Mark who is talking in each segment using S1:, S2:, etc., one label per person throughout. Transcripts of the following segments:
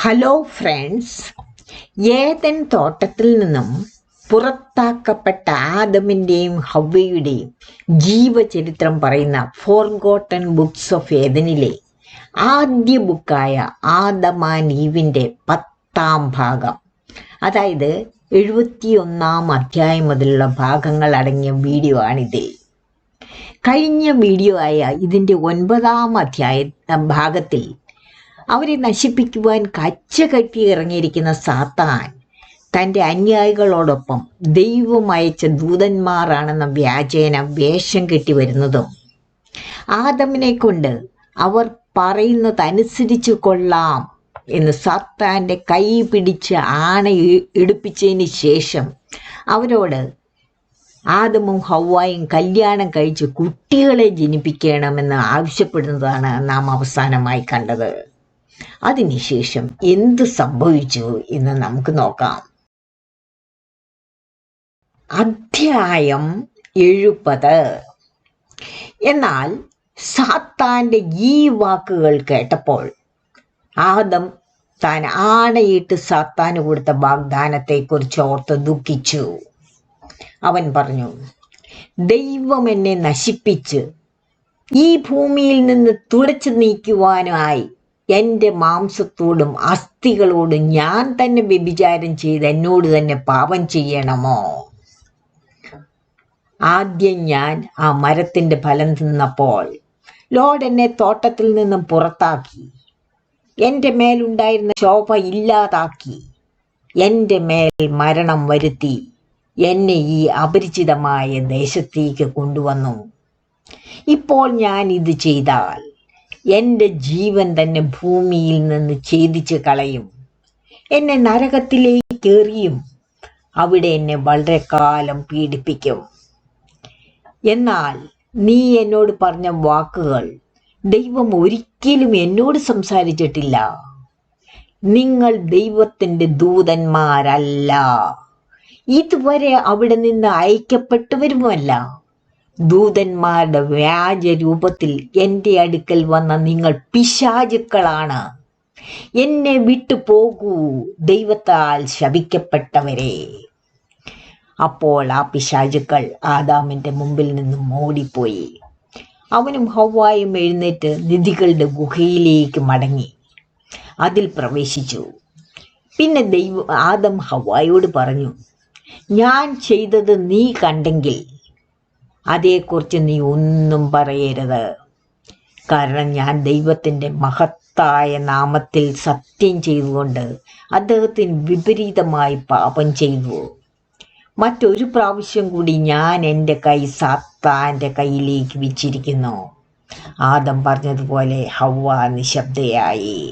S1: Hello friends, Eden തോട്ടത്തിൽ നിന്നും പുറത്താക്കപ്പെട്ട ആദമിൻ്റെയും ഹവ്വയുടെയും ജീവചരിത്രം പറയുന്ന ഫോർഗോട്ടൺ ബുക്സ് ഓഫ് ഏദനിലെ ആദ്യ ബുക്കായ ആദം ആൻഡ് ഈവിൻ്റെ 10ാം ഭാഗം, അതായത് 71ാം അധ്യായം മുതലുള്ള ഭാഗങ്ങൾ അടങ്ങിയ വീഡിയോ ആണിതിൽ. കഴിഞ്ഞ വീഡിയോ ആയ ഇതിൻ്റെ 9ാം ഭാഗത്തിൽ അവരെ നശിപ്പിക്കുവാൻ കച്ചകെട്ടി ഇറങ്ങിയിരിക്കുന്ന സാത്താൻ തൻ്റെ അനുയായികളോടൊപ്പം ദൈവം അയച്ച ദൂതന്മാരാണെന്ന വ്യാജേന വേഷം കെട്ടി വരുന്നതും ആദമിനെ കൊണ്ട് അവർ പറയുന്നതനുസരിച്ച് കൊള്ളാം എന്ന് സാത്താൻ്റെ കൈ പിടിച്ച് ആണ എടുപ്പിച്ചതിന് ശേഷം അവരോട് ആദമും ഹവ്വായും കല്യാണം കഴിച്ച് കുട്ടികളെ ജനിപ്പിക്കണമെന്ന് ആവശ്യപ്പെടുന്നതാണ് നാം അവസാനമായി കണ്ടത്. അതിനുശേഷം എന്ത് സംഭവിച്ചു എന്ന് നമുക്ക് നോക്കാം. അധ്യായം 70. എന്നാൽ സാത്താന്റെ ഈ വാക്കുകൾ കേട്ടപ്പോൾ ആദം താൻ ആണയിട്ട് സാത്താന് കൊടുത്ത വാഗ്ദാനത്തെക്കുറിച്ച് ഓർത്ത് ദുഃഖിച്ചു. അവൻ പറഞ്ഞു, ദൈവം എന്നെ നശിപ്പിച്ച് ഈ ഭൂമിയിൽ നിന്ന് തുടച്ചു നീക്കുവാനായി എൻ്റെ മാംസത്തോടും അസ്ഥികളോടും ഞാൻ തന്നെ വ്യഭിചാരം ചെയ്ത് എന്നോട് തന്നെ പാപം ചെയ്യണമോ? ആദ്യം ഞാൻ ആ മരത്തിൻ്റെ ഫലം തിന്നപ്പോൾ ലോർഡ് എന്നെ തോട്ടത്തിൽ നിന്നും പുറത്താക്കി, എൻ്റെ മേലുണ്ടായിരുന്ന ശോഭ ഇല്ലാതാക്കി, എൻ്റെ മേൽ മരണം വരുത്തി എന്നെ ഈ അപരിചിതമായ ദേശത്തേക്ക് കൊണ്ടുവന്നു. ഇപ്പോൾ ഞാൻ ഇത് ചെയ്താൽ എൻ്റെ ജീവൻ തന്നെ ഭൂമിയിൽ നിന്ന് ഛേദിച്ച് കളയും. എന്നെ നരകത്തിലേക്ക് എറിയും, അവിടെ എന്നെ വളരെ കാലം പീഡിപ്പിക്കും. എന്നാൽ നീ എന്നോട് പറഞ്ഞ വാക്കുകൾ ദൈവം ഒരിക്കലും എന്നോട് സംസാരിച്ചിട്ടില്ല. നിങ്ങൾ ദൈവത്തിൻ്റെ ദൂതന്മാരല്ല, ഇതുവരെ അവിടെ നിന്ന് അയക്കപ്പെട്ടവരുമല്ല. ദൂതന്മാരുടെ വ്യാജ രൂപത്തിൽ എൻ്റെ അടുക്കൽ വന്ന നിങ്ങൾ പിശാചുക്കളാണ്. എന്നെ വിട്ടു പോകൂ, ദൈവത്താൽ ശപിക്കപ്പെട്ടവരെ. അപ്പോൾ ആ പിശാചുക്കൾ ആദാമിൻ്റെ മുമ്പിൽ നിന്നും ഓടിപ്പോയി. അവനും ഹവ്വായും എഴുന്നേറ്റ് നിധികളുടെ ഗുഹയിലേക്ക് മടങ്ങി അതിൽ പ്രവേശിച്ചു. പിന്നെ ആദം ഹവ്വായോട് പറഞ്ഞു, ഞാൻ ചെയ്തത് നീ കണ്ടെങ്കിൽ അതേക്കുറിച്ച് നീ ഒന്നും പറയരുത്. കാരണം ഞാൻ ദൈവത്തിൻ്റെ മഹത്തായ നാമത്തിൽ സത്യം ചെയ്തുകൊണ്ട് അദ്ദേഹത്തിന് വിപരീതമായി പാപം ചെയ്തു. മറ്റൊരു പ്രാവശ്യം കൂടി ഞാൻ എൻ്റെ കൈ സാത്താൻ്റെ കയ്യിലേക്ക് വെച്ചിരിക്കുന്നു. ആദം പറഞ്ഞതുപോലെ ഹവ്വ നിശബ്ദയായി.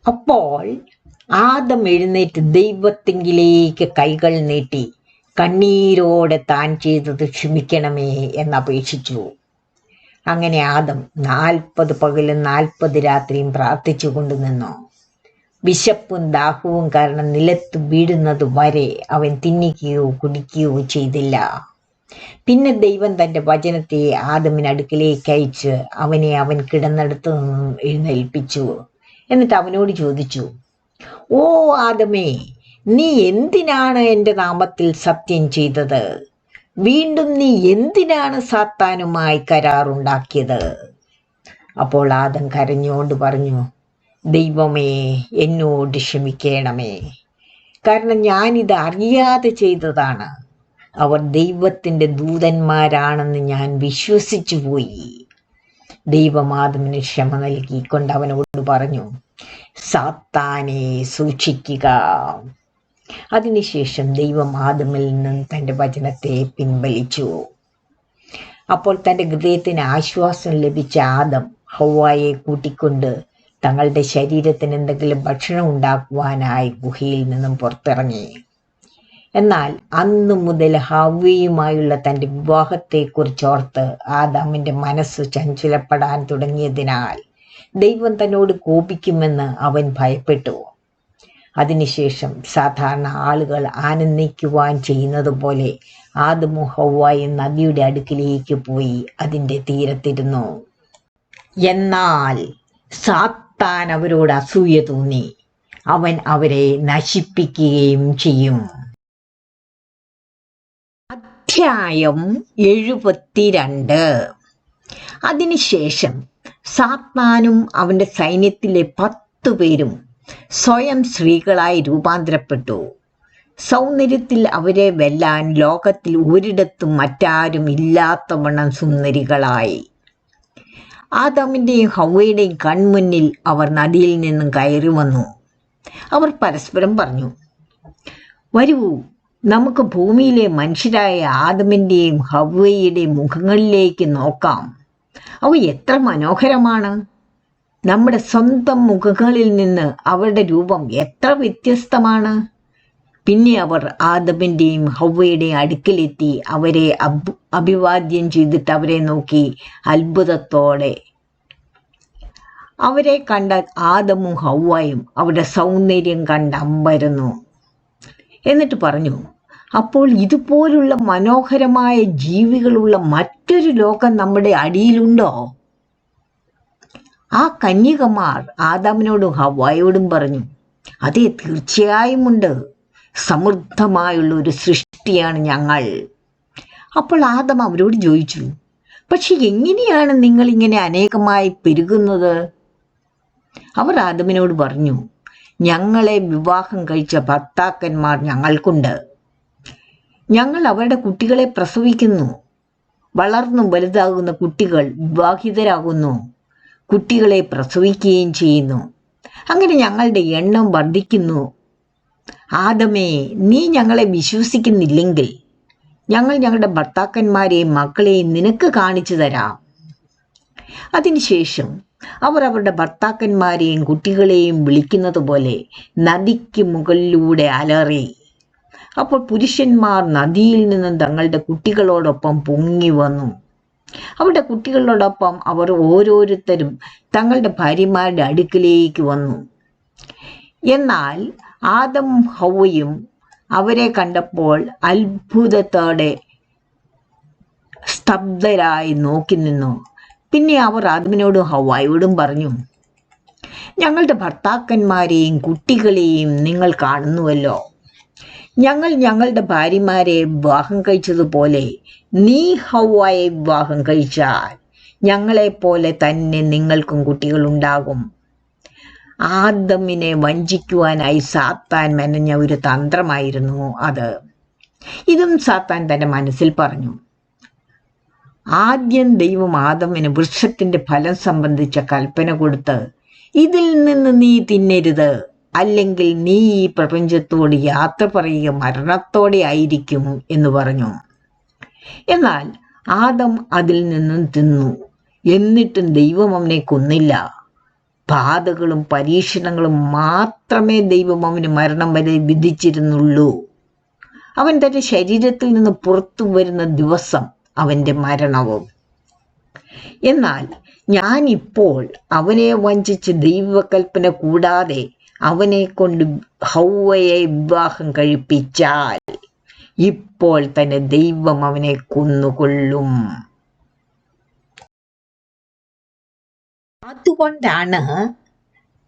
S1: അപ്പോൾ ആദം എഴുന്നേറ്റ് ദൈവത്തിങ്കിലേക്ക് കൈകൾ നീട്ടി കണ്ണീരോടെ താൻ ചെയ്തത് ക്ഷമിക്കണമേ എന്നപേക്ഷിച്ചു. അങ്ങനെ ആദം 40 പകലും 40 രാത്രിയും പ്രാർത്ഥിച്ചു കൊണ്ടു നിന്നു. വിശപ്പും ദാഹവും കാരണം നിലത്ത് വീഴുന്നത് വരെ അവൻ തിന്നുകയോ കുടിക്കുകയോ ചെയ്തില്ല. പിന്നെ ദൈവം തൻ്റെ വചനത്തെ ആദമിനടുക്കിലേക്ക് അയച്ച് അവനെ അവൻ കിടന്നിടത്തു നിന്നും എഴുന്നേൽപ്പിച്ചു. എന്നിട്ട് അവനോട് ചോദിച്ചു, ഓ ആദമേ, നീ എന്തിനാണ് എൻ്റെ നാമത്തിൽ സത്യം ചെയ്തത്? വീണ്ടും നീ എന്തിനാണ് സാത്താനുമായി കരാറുണ്ടാക്കിയത്? അപ്പോൾ ആദം കരഞ്ഞുകൊണ്ട് പറഞ്ഞു, ദൈവമേ, എന്നോട് ക്ഷമിക്കണമേ. കാരണം ഞാനിത് അറിയാതെ ചെയ്തതാണ്. അവർ ദൈവത്തിൻ്റെ ദൂതന്മാരാണെന്ന് ഞാൻ വിശ്വസിച്ചു പോയി. ദൈവം ആദമിന് ക്ഷമ നൽകിക്കൊണ്ട് അവനോട് പറഞ്ഞു, സാത്താനെ സൂക്ഷിക്കുക. അതിനുശേഷം ദൈവം ആദമിൽ നിന്നും തൻ്റെ വചനത്തെ പിൻവലിച്ചു. അപ്പോൾ തൻ്റെ ഹൃദയത്തിന് ആശ്വാസം ലഭിച്ച ആദം ഹവ്വായെ കൂട്ടിക്കൊണ്ട് തങ്ങളുടെ ശരീരത്തിന് എന്തെങ്കിലും ഭക്ഷണം ഉണ്ടാക്കുവാനായി ഗുഹയിൽ നിന്നും പുറത്തിറങ്ങി. എന്നാൽ അന്നു മുതൽ ഹവ്വയുമായുള്ള തൻ്റെ വിവാഹത്തെക്കുറിച്ചോർത്ത് ആദാമിൻ്റെ മനസ്സ് ചഞ്ചലപ്പെടാൻ തുടങ്ങിയതിനാൽ ദൈവം തന്നോട് കോപിക്കുമെന്ന് അവൻ ഭയപ്പെട്ടു. അതിനുശേഷം സാധാരണ ആളുകൾ ആനന്ദിക്കുവാൻ ചെയ്യുന്നത് പോലെ ആദമും ഹവ്വായും നദിയുടെ അടുക്കിലേക്ക് പോയി അതിൻ്റെ തീരത്തിരുന്നു. എന്നാൽ സാത്താൻ അവരോട് അസൂയ തോന്നി. അവൻ അവരെ നശിപ്പിക്കുകയും ചെയ്യും. അധ്യായം 72. അതിനുശേഷം സാത്താനും അവന്റെ സൈന്യത്തിലെ 10 പേരും സ്വയം സ്ത്രീകളായി രൂപാന്തരപ്പെട്ടു. സൗന്ദര്യത്തിൽ അവരെ വെല്ലാൻ ലോകത്തിൽ ഒരിടത്തും മറ്റാരും ഇല്ലാത്തവണ്ണം സുന്ദരികളായി. ആദാമിന്റെയും ഹവ്വയുടെയും കൺമുന്നിൽ അവർ നദിയിൽ നിന്നും കയറി വന്നു. അവർ പരസ്പരം പറഞ്ഞു, വരൂ, നമുക്ക് ഭൂമിയിലെ മനുഷ്യരായ ആദമിന്റെയും ഹവ്വയുടെയും മുഖങ്ങളിലേക്ക് നോക്കാം. അവ എത്ര മനോഹരമാണ്. നമ്മുടെ സ്വന്തം മുഖങ്ങളിൽ നിന്ന് അവരുടെ രൂപം എത്ര വ്യത്യസ്തമാണ്. പിന്നെ അവർ ആദമിന്റെയും ഹവ്വയുടെയും അടുക്കലെത്തി അവരെ അഭിവാദ്യം ചെയ്തിട്ട് അവരെ നോക്കി അത്ഭുതത്തോടെ. അവരെ കണ്ട ആദമും ഹവ്വയും അവരുടെ സൗന്ദര്യം കണ്ട് അമ്പരന്നു. എന്നിട്ട് പറഞ്ഞു, അപ്പോൾ ഇതുപോലുള്ള മനോഹരമായ ജീവികളുള്ള മറ്റൊരു ലോകം നമ്മുടെ അടിയിലുണ്ടോ? ആ കന്യകമാർ ആദാമിനോടും ഹവ്വായോടും പറഞ്ഞു, അതെ, തീർച്ചയായും ഉണ്ട്. സമൃദ്ധമായുള്ള ഒരു സൃഷ്ടിയാണ് ഞങ്ങൾ. അപ്പോൾ ആദം അവരോട് ചോദിച്ചു, പക്ഷെ എങ്ങനെയാണ് നിങ്ങൾ ഇങ്ങനെ അനേകമായി പെരുകുന്നത്? അവർ ആദമിനോട് പറഞ്ഞു, ഞങ്ങളെ വിവാഹം കഴിച്ച ഭർത്താക്കന്മാർ ഞങ്ങൾക്കുണ്ട്. ഞങ്ങൾ അവരുടെ കുട്ടികളെ പ്രസവിക്കുന്നു. വളർന്നും വലുതാകുന്ന കുട്ടികൾ വിവാഹിതരാകുന്നു, കുട്ടികളെ പ്രസവിക്കുകയും ചെയ്യുന്നു. അങ്ങനെ ഞങ്ങളുടെ എണ്ണം വർദ്ധിക്കുന്നു. ആദമേ, നീ ഞങ്ങളെ വിശ്വസിക്കുന്നില്ലെങ്കിൽ ഞങ്ങൾ ഞങ്ങളുടെ ഭർത്താക്കന്മാരെയും മക്കളെയും നിനക്ക് കാണിച്ചു തരാം. അതിനുശേഷം അവർ അവരുടെ ഭർത്താക്കന്മാരെയും കുട്ടികളെയും വിളിക്കുന്നത് പോലെ നദിക്ക് മുകളിലൂടെ അലറി. അപ്പോൾ പുരുഷന്മാർ നദിയിൽ നിന്നും തങ്ങളുടെ കുട്ടികളോടൊപ്പം പൊങ്ങി വന്നു. അവരുടെ കുട്ടികളോടൊപ്പം അവർ ഓരോരുത്തരും തങ്ങളുടെ ഭാര്യമാരുടെ അടുക്കിലേക്ക് വന്നു. എന്നാൽ ആദം ഹവ്വയും അവരെ കണ്ടപ്പോൾ അത്ഭുതത്തോടെ സ്തബ്ധരായി നോക്കി നിന്നു. പിന്നെ അവർ ആദമിനോടും ഹവ്വായോടും പറഞ്ഞു, ഞങ്ങളുടെ ഭർത്താക്കന്മാരെയും കുട്ടികളെയും നിങ്ങൾ കാണുന്നുവല്ലോ. ഞങ്ങൾ ഞങ്ങളുടെ ഭാര്യമാരെ വിവാഹം കഴിച്ചതുപോലെ നീ ഹവ്വായെ വിവാഹം കഴിച്ചാൽ ഞങ്ങളെപ്പോലെ തന്നെ നിങ്ങൾക്കും കുട്ടികളുണ്ടാകും. ആദമിനെ വഞ്ചിക്കുവാനായി സാത്താൻ മെനഞ്ഞ ഒരു തന്ത്രമായിരുന്നു അത്. ഇതും സാത്താൻ തന്റെ മനസ്സിൽ പറഞ്ഞു. ആദ്യം ദൈവം ആദമിന് വൃക്ഷത്തിന്റെ ഫലം സംബന്ധിച്ച കൽപ്പന കൊടുത്ത്, ഇതിൽ നിന്ന് നീ തിന്നരുത്, അല്ലെങ്കിൽ നീ ഈ പ്രപഞ്ചത്തോട് യാത്ര പറയുക മരണത്തോടെ ആയിരിക്കും എന്ന് പറഞ്ഞു. എന്നാൽ ആദം അതിൽ നിന്നും തിന്നു. എന്നിട്ടും ദൈവം അവനെ കൊന്നില്ല. ബാധകളും പരീക്ഷണങ്ങളും മാത്രമേ ദൈവം അവന് മരണം വരെ വിധിച്ചിരുന്നുള്ളൂ. അവൻ തന്റെ ശരീരത്തിൽ നിന്ന് പുറത്തു വരുന്ന ദിവസം അവന്റെ മരണവും. എന്നാൽ ഞാൻ ഇപ്പോൾ അവനെ വഞ്ചിച്ച് ദൈവകൽപ്പന കൂടാതെ അവനെ കൊണ്ട് ഹവ്വയെ വിവാഹം കഴിപ്പിച്ചാൽ ഇപ്പോൾ തന്നെ ദൈവം അവനെ കൊന്നുകൊള്ളും. അതുകൊണ്ടാണ്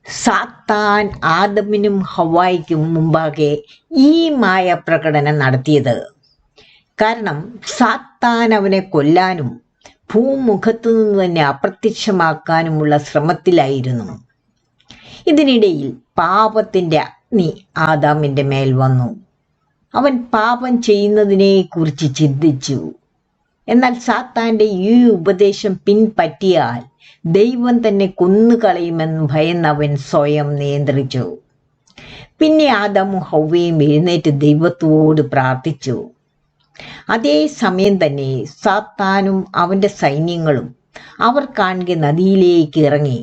S1: സാത്താൻ ആദമിനും ഹവ്വായ്ക്കും മുമ്പാകെ ഈ മായ പ്രകടനം നടത്തിയത്. കാരണം സാത്താൻ അവനെ കൊല്ലാനും ഭൂമുഖത്തു നിന്ന് തന്നെ അപ്രത്യക്ഷമാക്കാനുമുള്ള ശ്രമത്തിലായിരുന്നു. ഇതിനിടയിൽ പാപത്തിന്റെ അഗ്നി ആദാമിന്റെ മേൽ വന്നു. അവൻ പാപം ചെയ്യുന്നതിനെ കുറിച്ച് ചിന്തിച്ചു. എന്നാൽ സാത്താന്റെ ഈ ഉപദേശം പിൻപറ്റിയാൽ ദൈവം തന്നെ കൊന്നുകളയുമെന്ന് ഭയന്നവൻ സ്വയം നിയന്ത്രിച്ചു. പിന്നെ ആദാമും ഹവ്വയും എഴുന്നേറ്റ് ദൈവത്തോട് പ്രാർത്ഥിച്ചു. അതേ സമയം തന്നെ സാത്താനും അവന്റെ സൈന്യങ്ങളും അവർ കാണുക നദിയിലേക്ക് ഇറങ്ങി.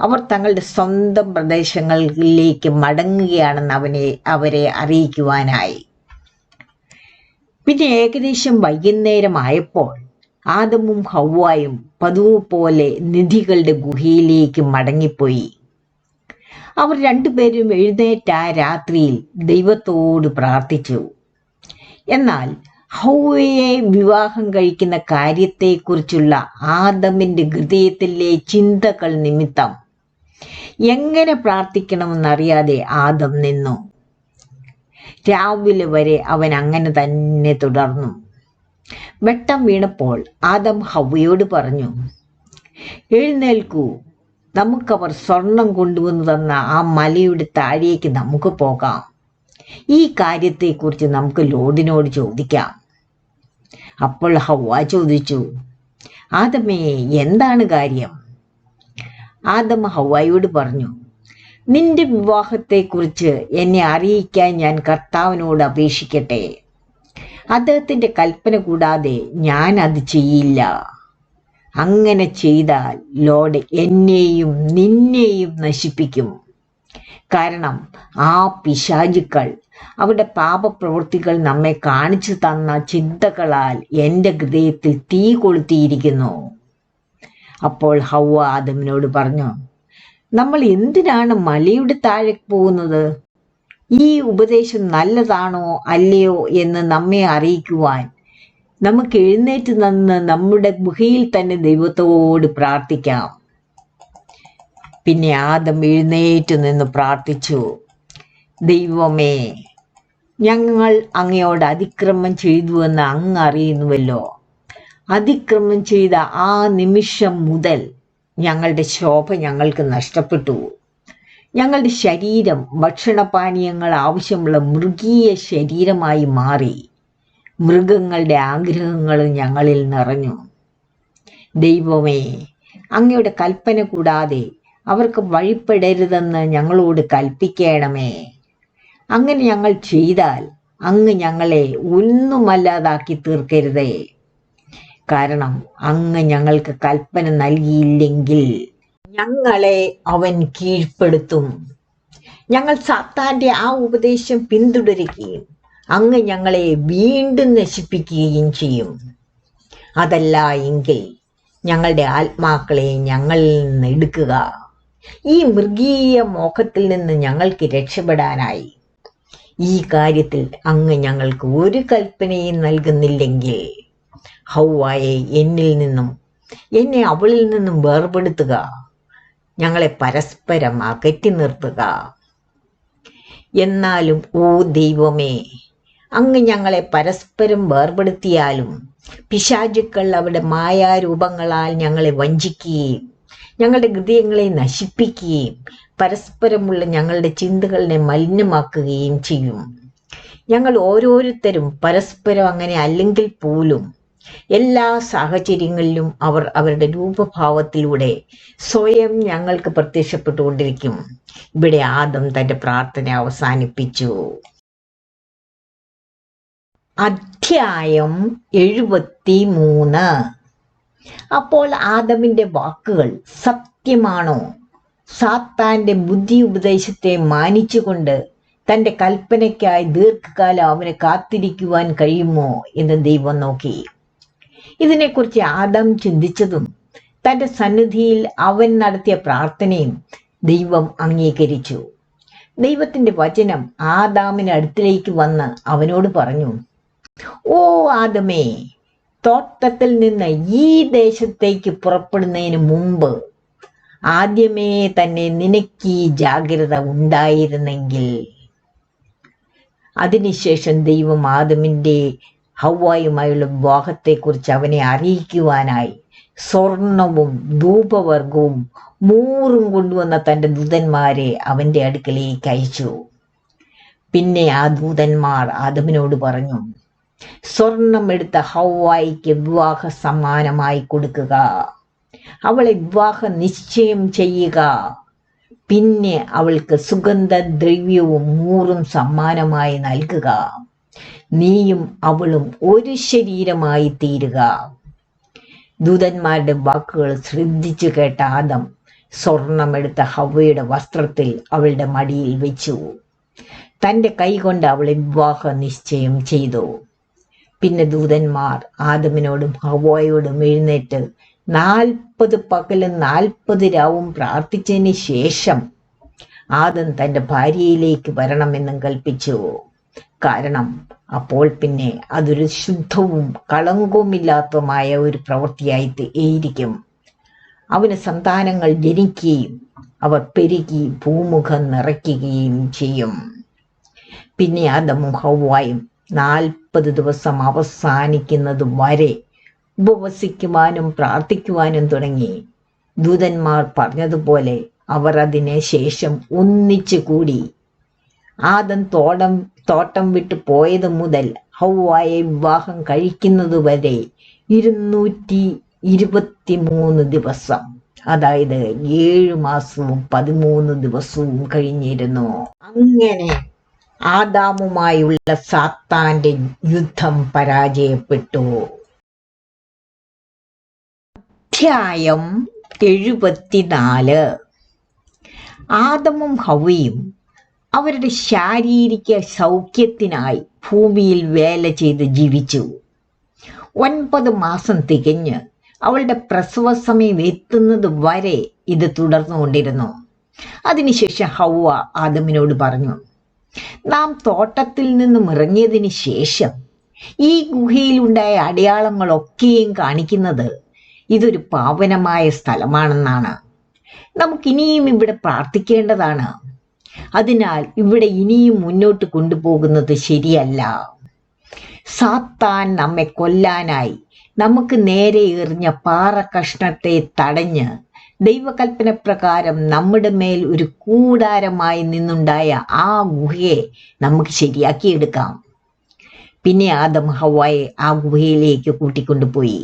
S1: അവർ തങ്ങളുടെ സ്വന്തം പ്രദേശങ്ങളിലേക്ക് മടങ്ങുകയാണെന്ന് അവരെ അറിയിക്കുവാനായി. പിന്നെ ഏകദേശം വൈകുന്നേരമായപ്പോൾ ആദമും ഹവ്വായും പതിവ് പോലെ നിധികളുടെ ഗുഹയിലേക്ക് മടങ്ങിപ്പോയി. അവർ രണ്ടുപേരും എഴുന്നേറ്റ ആ രാത്രിയിൽ ദൈവത്തോട് പ്രാർത്ഥിച്ചു. എന്നാൽ ഹവ്വയെ വിവാഹം കഴിക്കുന്ന കാര്യത്തെക്കുറിച്ചുള്ള ആദമിന്റെ ഹൃദയത്തിലെ ചിന്തകൾ നിമിത്തം എങ്ങനെ പ്രാർത്ഥിക്കണമെന്നറിയാതെ ആദം നിന്നു. രാവിലെ വരെ അവൻ അങ്ങനെ തന്നെ തുടർന്നു. വെട്ടം വീണപ്പോൾ ആദം ഹവ്വയോട് പറഞ്ഞു, എഴുന്നേൽക്കൂ, നമുക്കവർ സ്വർണം കൊണ്ടുവന്നു തന്ന ആ മലയുടെ താഴേക്ക് നമുക്ക് പോകാം. ഈ കാര്യത്തെക്കുറിച്ച് നമുക്ക് ലോഡിനോട് ചോദിക്കാം. അപ്പോൾ ഹവ്വ ചോദിച്ചു, ആദമേ, എന്താണ് കാര്യം? ആദം ഹവ്വയോട് പറഞ്ഞു, നിന്റെ വിവാഹത്തെക്കുറിച്ച് എന്നെ അറിയിക്കാൻ ഞാൻ കർത്താവിനോട് അപേക്ഷിക്കട്ടെ. അദ്ദേഹത്തിന്റെ കൽപ്പന കൂടാതെ ഞാൻ അത് ചെയ്യില്ല. അങ്ങനെ ചെയ്താൽ ലോഡ് എന്നെയും നിന്നെയും നശിപ്പിക്കും. കാരണം ആ പിശാചുക്കൾ അവരുടെ പാപപ്രവൃത്തികൾ നമ്മെ കാണിച്ചു തന്ന ചിന്തകളാൽ എൻ്റെ ഹൃദയത്തിൽ തീ കൊളുത്തിയിരിക്കുന്നു. അപ്പോൾ ഹവ്വ ആദമിനോട് പറഞ്ഞു, നമ്മൾ എന്തിനാണ് മലയുടെ താഴെ പോകുന്നത്? ഈ ഉപദേശം നല്ലതാണോ അല്ലയോ എന്ന് നമ്മെ അറിയിക്കുവാൻ നമുക്ക് എഴുന്നേറ്റ് നിന്ന് നമ്മുടെ ഗുഹയിൽ തന്നെ ദൈവത്തോട് പ്രാർത്ഥിക്കാം. പിന്നെ ആദം എഴുന്നേറ്റ് നിന്ന് പ്രാർത്ഥിച്ചു, ദൈവമേ, ഞങ്ങൾ അങ്ങയോട് അതിക്രമം ചെയ്തുവെന്ന് അങ്ങ് അറിയുന്നുവല്ലോ. അതിക്രമം ചെയ്ത ആ നിമിഷം മുതൽ ഞങ്ങളുടെ ശോഭ ഞങ്ങൾക്ക് നഷ്ടപ്പെട്ടു. ഞങ്ങളുടെ ശരീരം ഭക്ഷണപാനീയങ്ങൾ ആവശ്യമുള്ള മൃഗീയ ശരീരമായി മാറി. മൃഗങ്ങളുടെ ആഗ്രഹങ്ങൾ ഞങ്ങളിൽ നിറഞ്ഞു. ദൈവമേ, അങ്ങയുടെ കൽപ്പന കൂടാതെ അവർക്ക് വഴിപ്പെടരുതെന്ന് ഞങ്ങളോട് കൽപ്പിക്കണമേ. അങ്ങനെ ഞങ്ങൾ ചെയ്താൽ അങ്ങ് ഞങ്ങളെ ഒന്നുമല്ലാതാക്കി തീർക്കരുതേ. കാരണം അങ്ങ് ഞങ്ങൾക്ക് കൽപ്പന നൽകിയില്ലെങ്കിൽ ഞങ്ങളെ അവൻ കീഴ്പ്പെടുത്തും. ഞങ്ങൾ സാത്താന്റെ ആ ഉപദേശം പിന്തുടരുകയും അങ്ങ് ഞങ്ങളെ വീണ്ടും നശിപ്പിക്കുകയും ചെയ്യും. അതല്ല എങ്കിൽ ഞങ്ങളുടെ ആത്മാക്കളെ ഞങ്ങളിൽ നിന്ന് എടുക്കുക. ഈ മൃഗീയ മോഹത്തിൽ നിന്ന് ഞങ്ങൾക്ക് രക്ഷപ്പെടാനായി ഈ കാര്യത്തിൽ അങ്ങ് ഞങ്ങൾക്ക് ഒരു കൽപ്പനയും നൽകുന്നില്ലെങ്കിൽ ഹവ്വായെ എന്നിൽ നിന്നും എന്നെ അവളിൽ നിന്നും വേർപെടുത്തുക. ഞങ്ങളെ പരസ്പരം അകറ്റി നിർത്തുക. എന്നാലും ഓ ദൈവമേ, അങ്ങ് ഞങ്ങളെ പരസ്പരം വേർപെടുത്തിയാലും പിശാചുക്കൾ അവരുടെ മായാരൂപങ്ങളാൽ ഞങ്ങളെ വഞ്ചിക്കുകയും ഞങ്ങളുടെ ഹൃദയങ്ങളെ നശിപ്പിക്കുകയും പരസ്പരമുള്ള ഞങ്ങളുടെ ചിന്തകളെ മലിനമാക്കുകയും ചെയ്യും. ഞങ്ങൾ ഓരോരുത്തരും പരസ്പരം അങ്ങനെ അല്ലെങ്കിൽ പോലും എല്ലാ സാഹചര്യങ്ങളിലും അവർ അവരുടെ രൂപഭാവത്തിലൂടെ സ്വയം ഞങ്ങൾക്ക് പ്രത്യക്ഷപ്പെട്ടുകൊണ്ടിരിക്കും. ഇവിടെ ആദം തന്റെ പ്രാർത്ഥന അവസാനിപ്പിച്ചു. അധ്യായം 73. അപ്പോൾ ആദമിന്റെ വാക്കുകൾ സത്യമാണോ? സാത്താന്റെ ബുദ്ധി ഉപദേശത്തെ മാനിച്ചുകൊണ്ട് തന്റെ കൽപ്പനയ്ക്കായി ദീർഘകാലം അവനെ കാത്തിരിക്കുവാൻ കഴിയുമോ എന്ന് ദൈവം നോക്കി. ഇതിനെക്കുറിച്ച് ആദം ചിന്തിച്ചതും തന്റെ സന്നിധിയിൽ അവൻ നടത്തിയ പ്രാർത്ഥനയും ദൈവം അംഗീകരിച്ചു. ദൈവത്തിന്റെ വചനം ആദാമിന് അടുത്തിലേക്ക് വന്ന് അവനോട് പറഞ്ഞു, ഓ ആദമേ, തോട്ടത്തിൽ നിന്ന് ഈ ദേശത്തേക്ക് പുറപ്പെടുന്നതിന് മുമ്പ് ആദ്യമേ തന്നെ നിനക്ക് ഈ ജാഗ്രത ഉണ്ടായിരുന്നെങ്കിൽ. അതിനുശേഷം ദൈവം ആദമിന്റെ ഹവ്വായുമായുള്ള വിവാഹത്തെക്കുറിച്ച് അവനെ അറിയിക്കുവാനായി സ്വർണവും ധൂപവർഗവും മൂറും കൊണ്ടുവന്ന തന്റെ ദൂതന്മാരെ അവന്റെ അടുക്കലേക്ക് അയച്ചു. പിന്നെ ആ ദൂതന്മാർ ആദമിനോട് പറഞ്ഞു, സ്വർണം എടുത്ത ഹവ്വായിക്ക് വിവാഹ സമ്മാനമായി കൊടുക്കുക. അവളെ വിവാഹ നിശ്ചയം ചെയ്യുക. പിന്നെ അവൾക്ക് സുഗന്ധദ്രവ്യവും മൂറും സമ്മാനമായി നൽകുക. നീയും അവളും ഒരു ശരീരമായി തീരുക. ദൂതന്മാരുടെ വാക്കുകൾ ശ്രദ്ധിച്ചു കേട്ട ആദം സ്വർണമെടുത്ത ഹവ്വയുടെ വസ്ത്രത്തിൽ അവളുടെ മടിയിൽ വെച്ചു. തന്റെ കൈകൊണ്ട് അവളെ വിവാഹ നിശ്ചയം ചെയ്തു. പിന്നെ ദൂതന്മാർ ആദമിനോടും ഹവ്വായോടും എഴുന്നേറ്റ് 40 പകലും 40 രാവും പ്രാർത്ഥിച്ചതിന് ശേഷം ആദം തന്റെ ഭാര്യയിലേക്ക് വരണമെന്നും കൽപ്പിച്ചു. കാരണം അപ്പോൾ പിന്നെ അതൊരു ശുദ്ധവും കളങ്കവുമില്ലാത്തതുമായ ഒരു പ്രവൃത്തിയായിരിക്കും. അവന് സന്താനങ്ങൾ ജനിക്കുകയും അവർ പെരുകി ഭൂമുഖം നിറയ്ക്കുകയും ചെയ്യും. പിന്നെ ആദമും ഹവ്വായും 40 ദിവസം അവസാനിക്കുന്നത് വരെ ഉപവസിക്കുവാനും പ്രാർത്ഥിക്കുവാനും തുടങ്ങി. ദൂതന്മാർ പറഞ്ഞതുപോലെ അവർ അതിന് ശേഷം ഒന്നിച്ചു കൂടി. ആദം തോട്ടം വിട്ടു പോയത് മുതൽ ഹവ്വായെ വിവാഹം കഴിക്കുന്നത് വരെ 223 ദിവസം, അതായത് 7 മാസവും 13 ദിവസവും കഴിഞ്ഞിരുന്നു. അങ്ങനെ ആദാമുമായുള്ള സാത്താന്റെ യുദ്ധം പരാജയപ്പെട്ടു. അധ്യായം 74. ആദമും ഹവ്വയും അവരുടെ ശാരീരിക സൗഖ്യത്തിനായി ഭൂമിയിൽ വേല ചെയ്ത് ജീവിച്ചു. 9 മാസം തികഞ്ഞ് അവളുടെ പ്രസവ സമയം എത്തുന്നത് വരെ ഇത് തുടർന്നുകൊണ്ടിരുന്നു. അതിനുശേഷം ഹവ്വ ആദമിനോട് പറഞ്ഞു, നാം തോട്ടത്തിൽ നിന്നും ഇറങ്ങിയതിന് ശേഷം ഈ ഗുഹയിലുണ്ടായ അടയാളങ്ങളൊക്കെയും കാണിക്കുന്നത് ഇതൊരു പാവനമായ സ്ഥലമാണെന്നാണ്. നമുക്കിനിയും ഇവിടെ പ്രാർത്ഥിക്കേണ്ടതാണ്. അതിനാൽ ഇവിടെ ഇനിയും മുന്നോട്ട് കൊണ്ടുപോകുന്നത് ശരിയല്ല. സാത്താൻ നമ്മെ കൊല്ലാനായി നമുക്ക് നേരെ എറിഞ്ഞ പാറ കഷ്ണത്തെ തടഞ്ഞ് ദൈവകൽപ്പന പ്രകാരം നമ്മുടെ മേൽ ഒരു കൂടാരമായി നിന്നുണ്ടായ ആ ഗുഹയെ നമുക്ക് ശരിയാക്കിയെടുക്കാം. പിന്നെ ആദം ഹവ്വായെ ആ ഗുഹയിലേക്ക് കൂട്ടിക്കൊണ്ടുപോയി.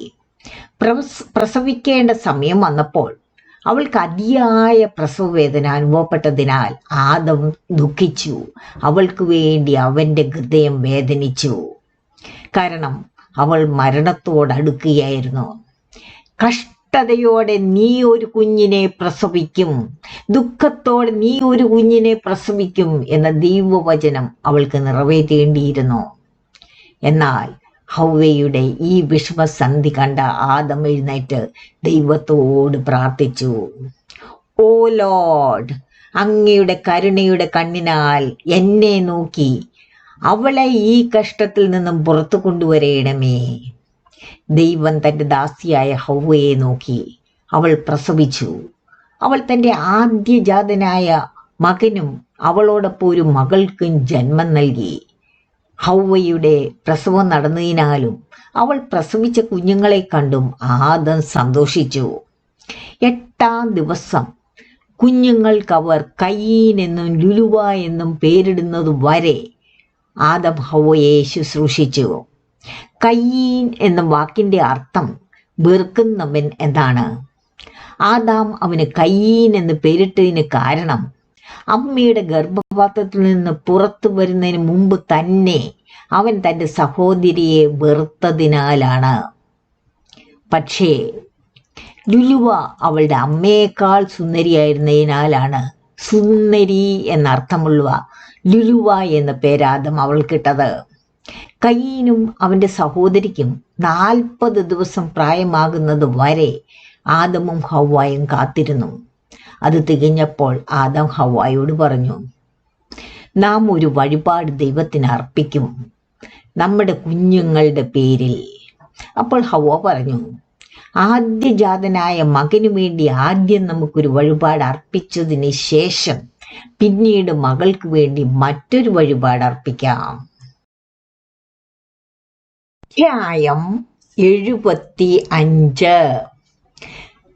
S1: പ്രസവിക്കേണ്ട സമയം വന്നപ്പോൾ അവൾക്ക് അതിയായ പ്രസവവേദന അനുഭവപ്പെട്ടതിനാൽ ആദം ദുഃഖിച്ചു. അവൾക്ക് വേണ്ടി അവന്റെ ഹൃദയം വേദനിച്ചു. കാരണം അവൾ മരണത്തോടടുക്കുകയായിരുന്നു. കഷ്ടതയോടെ നീ ഒരു കുഞ്ഞിനെ പ്രസവിക്കും, ദുഃഖത്തോടെ നീ ഒരു കുഞ്ഞിനെ പ്രസവിക്കും എന്ന ദൈവവചനം അവൾക്ക് നിറവേറ്റേണ്ടിയിരുന്നു. എന്നാൽ ഹവ്വയുടെ ഈ വിഷമസന്ധി കണ്ട ആദം എഴുന്നേറ്റ് ദൈവത്തോട് പ്രാർത്ഥിച്ചു, ഓ ലോർഡ്, അങ്ങയുടെ കരുണയുടെ കണ്ണിനാൽ എന്നെ നോക്കി അവളെ ഈ കഷ്ടത്തിൽ നിന്നും പുറത്തു കൊണ്ടുവരേണമേ. ദൈവം തന്റെ ദാസിയായ ഹവ്വയെ നോക്കി. അവൾ പ്രസവിച്ചു. അവൾ തന്റെ ആദ്യജാതനായ മകനും അവളോടൊപ്പം ഒരു മകൾക്കും ജന്മം നൽകി. ഹവ്വയുടെ പ്രസവം നടന്നതിനാലും അവൾ പ്രസവിച്ച കുഞ്ഞുങ്ങളെ കണ്ടും ആദം സന്തോഷിച്ചു. 8-ാം ദിവസം കുഞ്ഞുങ്ങൾക്ക് അവർ കയീൻ എന്നും ലുലുവ എന്നും പേരിടുന്നത് വരെ ആദം ഹവ്വയെ ശുശ്രൂഷിച്ചു. കയീൻ എന്ന വാക്കിന്റെ അർത്ഥം വെറുക്കുന്നവൻ എന്നാണ്. ആദാം അവന് കയീൻ എന്ന് പേരിട്ടതിന് കാരണം അമ്മയുടെ ഗർഭപാത്രത്തിൽ നിന്ന് പുറത്തു വരുന്നതിന് മുമ്പ് തന്നെ അവൻ തന്റെ സഹോദരിയെ വെറുത്തതിനാലാണ്. പക്ഷേ ലുലുവ അവളുടെ അമ്മയേക്കാൾ സുന്ദരിയായിരുന്നതിനാലാണ് സുന്ദരി എന്നർത്ഥമുള്ള ലുലുവ എന്ന പേരാദം അവൾക്കിട്ടത്. കയീനും അവന്റെ സഹോദരിക്കും 40 ദിവസം പ്രായമാകുന്നത് വരെ ആദമും ഹവ്വായും കാത്തിരുന്നു. അത് തികഞ്ഞപ്പോൾ ആദം ഹവ്വായോട് പറഞ്ഞു, നാം ഒരു വഴിപാട് ദൈവത്തിന് അർപ്പിക്കും, നമ്മുടെ കുഞ്ഞുങ്ങളുടെ പേരിൽ. അപ്പോൾ ഹവ്വ പറഞ്ഞു, ആദ്യജാതനായ മകനു വേണ്ടി ആദ്യം നമുക്കൊരു വഴിപാട് അർപ്പിച്ചതിന് ശേഷം പിന്നീട് മകൾക്ക് വേണ്ടി മറ്റൊരു വഴിപാട് അർപ്പിക്കാം. അധ്യായം 75.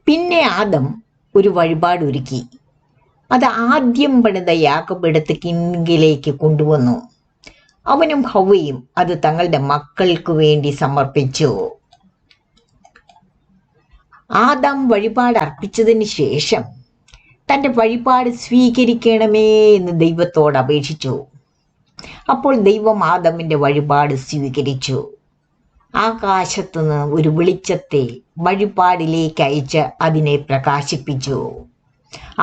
S1: പിന്നെ ആദം ഒരു വഴിപാട് ഒരുക്കി. അത് ആദ്യം പണിത യാഗപീഠത്തിലേക്ക് കൊണ്ടുവന്നു. അവനും ഹവ്വയും അത് തങ്ങളുടെ മക്കൾക്ക് വേണ്ടി സമർപ്പിച്ചു. ആദാം വഴിപാട് അർപ്പിച്ചതിന് ശേഷം തന്റെ വഴിപാട് സ്വീകരിക്കണമേ എന്ന് ദൈവത്തോട് അപേക്ഷിച്ചു. അപ്പോൾ ദൈവം ആദമിന്റെ വഴിപാട് സ്വീകരിച്ചു. ആകാശത്തുനിന്ന് ഒരു വെളിച്ചത്തെ വഴിപാടിലേക്ക് അയച്ച് അതിനെ പ്രകാശിപ്പിച്ചു.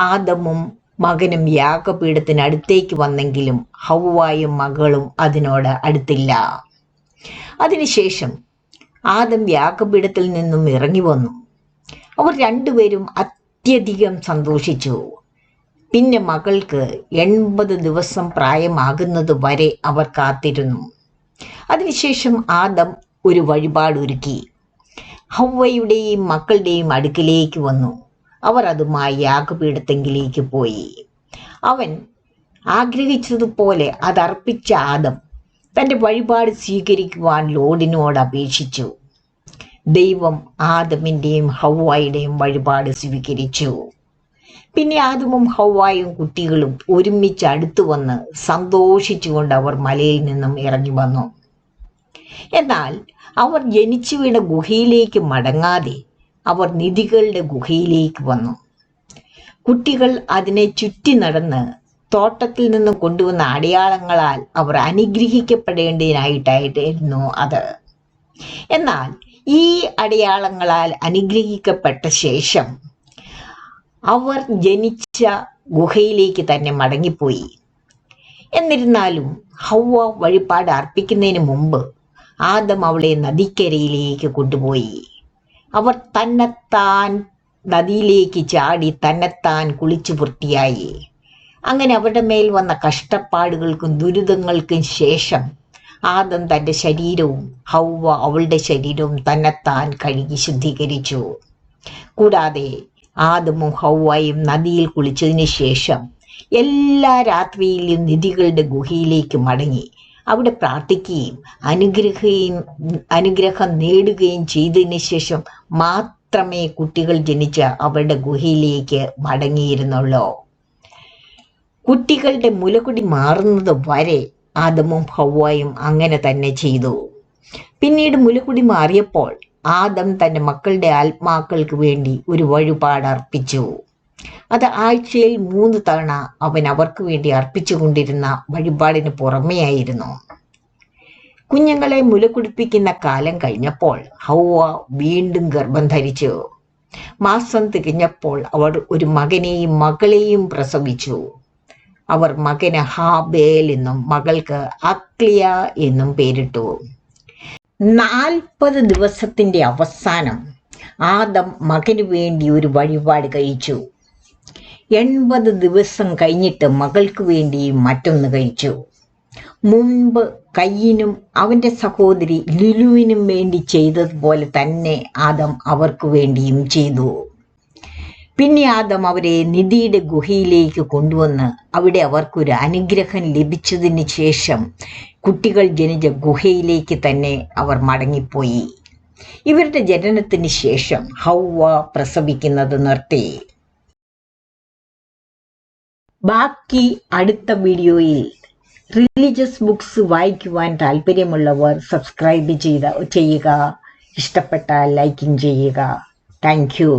S1: ആദമും മകനും യാഗപീഠത്തിനടുത്തേക്ക് വന്നെങ്കിലും ഹവ്വായും മകളും അതിനോട് അടുത്തില്ല. അതിനുശേഷം ആദം യാഗപീഠത്തിൽ നിന്നും ഇറങ്ങി വന്നു. അവർ രണ്ടുപേരും അത്യധികം സന്തോഷിച്ചു. പിന്നെ മകൾക്ക് 80 ദിവസം പ്രായമാകുന്നത് വരെ അവർ കാത്തിരുന്നു. അതിനുശേഷം ആദം ഒരു വഴിപാട് ഒരുക്കി ഹവ്വയുടെയും മക്കളുടെയും അടുക്കിലേക്ക് വന്നു. അവർ അതുമായി യാഗപീഠത്തെങ്കിലേക്ക് പോയി. അവൻ ആഗ്രഹിച്ചതുപോലെ അതർപ്പിച്ച ആദം തൻ്റെ വഴിപാട് സ്വീകരിക്കുവാൻ ലോർഡിനോട് അപേക്ഷിച്ചു. ദൈവം ആദമിൻ്റെയും ഹവ്വായുടെയും വഴിപാട് സ്വീകരിച്ചു. പിന്നെ ആദമും ഹവ്വായും കുട്ടികളും ഒരുമിച്ച് അടുത്തു വന്ന് സന്തോഷിച്ചുകൊണ്ട് അവർ മലയിൽ നിന്നും ഇറങ്ങി വന്നു. എന്നാൽ അവർ ജനിച്ചു വീണ ഗുഹയിലേക്ക് മടങ്ങാതെ അവർ നിധികളുടെ ഗുഹയിലേക്ക് വന്നു. കുട്ടികൾ അതിനെ ചുറ്റി നടന്ന് തോട്ടത്തിൽ നിന്ന് കൊണ്ടുവന്ന അടയാളങ്ങളാൽ അവർ അനുഗ്രഹിക്കപ്പെടേണ്ടതിനായിട്ടായിരുന്നു അത്. എന്നാൽ ഈ അടയാളങ്ങളാൽ അനുഗ്രഹിക്കപ്പെട്ട ശേഷം അവർ ജനിച്ച ഗുഹയിലേക്ക് തന്നെ മടങ്ങിപ്പോയി. എന്നിരുന്നാലും ഹവ്വ വഴിപാട് അർപ്പിക്കുന്നതിന് മുമ്പ് ആദം അവളെ നദിക്കരയിലേക്ക് കൊണ്ടുപോയി. അവർ തന്നെത്താൻ നദിയിലേക്ക് ചാടി തന്നെത്താൻ കുളിച്ചു വൃത്തിയായി. അങ്ങനെ അവരുടെ മേൽ വന്ന കഷ്ടപ്പാടുകൾക്കും ദുരിതങ്ങൾക്കും ശേഷം ആദം തൻ്റെ ശരീരവും ഹവ്വ അവളുടെ ശരീരവും തന്നെത്താൻ കഴുകി ശുദ്ധീകരിച്ചു. കൂടാതെ ആദമും ഹവ്വയും നദിയിൽ കുളിച്ചതിന് ശേഷം എല്ലാ രാത്രിയിലും നിധികളുടെ ഗുഹയിലേക്ക് മടങ്ങി അവിടെ പ്രാർത്ഥിക്കുകയും അനുഗ്രഹം നേടുകയും ചെയ്തതിന് ശേഷം മാത്രമേ കുട്ടികൾ ജനിച്ച അവരുടെ ഗുഹയിലേക്ക് മടങ്ങിയിരുന്നുള്ളൂ. കുട്ടികളുടെ മുലകുടി മാറുന്നത് വരെ ആദമും ഹവ്വയും അങ്ങനെ തന്നെ ചെയ്തു. പിന്നീട് മുലകുടി മാറിയപ്പോൾ ആദം തൻ്റെ മക്കളുടെ ആത്മാക്കൾക്ക് വേണ്ടി ഒരു വഴിപാട് അർപ്പിച്ചു. അത് ആഴ്ചയിൽ 3 തവണ അവൻ അവർക്ക് വേണ്ടി അർപ്പിച്ചുകൊണ്ടിരുന്ന വഴിപാടിന് പുറമെയായിരുന്നു. കുഞ്ഞുങ്ങളെ മുലകുടിപ്പിക്കുന്ന കാലം കഴിഞ്ഞപ്പോൾ ഹവ്വ വീണ്ടും ഗർഭം ധരിച്ചു. മാസം തികഞ്ഞപ്പോൾ അവർ ഒരു മകനെയും മകളെയും പ്രസവിച്ചു. അവർ മകന് ഹാബേൽ എന്നും മകൾക്ക് അക്ലിയ എന്നും പേരിട്ടു. 40 ദിവസത്തിന്റെ അവസാനം ആദം മകന് വേണ്ടി ഒരു വഴിപാട് കഴിച്ചു. 80 ദിവസം കഴിഞ്ഞിട്ട് മകൾക്ക് വേണ്ടി മറ്റൊന്ന് കഴിച്ചു. മുൻപ് കയ്യിനും അവൻ്റെ സഹോദരി ലുലുവിനും വേണ്ടി ചെയ്തതുപോലെ തന്നെ ആദം അവർക്ക് വേണ്ടിയും ചെയ്തു. പിന്നെ ആദം അവരെ നിധിയുടെ ഗുഹയിലേക്ക് കൊണ്ടുവന്ന് അവിടെ അവർക്കൊരു അനുഗ്രഹം ലഭിച്ചതിന് ശേഷം കുട്ടികൾ ജനിച്ച ഗുഹയിലേക്ക് തന്നെ അവർ മടങ്ങിപ്പോയി. ഇവരുടെ ജനനത്തിന് ശേഷം ഹവ്വ പ്രസവിക്കുന്നത് നിർത്തി. ബാക്കി അടുത്ത വീഡിയോയിൽ. റിലീജിയസ് ബുക്സ് വായിക്കുവാൻ താല്പര്യമുള്ളവർ സബ്സ്ക്രൈബ് ചെയ്യുക. ഇഷ്ടപ്പെട്ടാൽ ലൈക്കിങ് ചെയ്യുക. Thank you.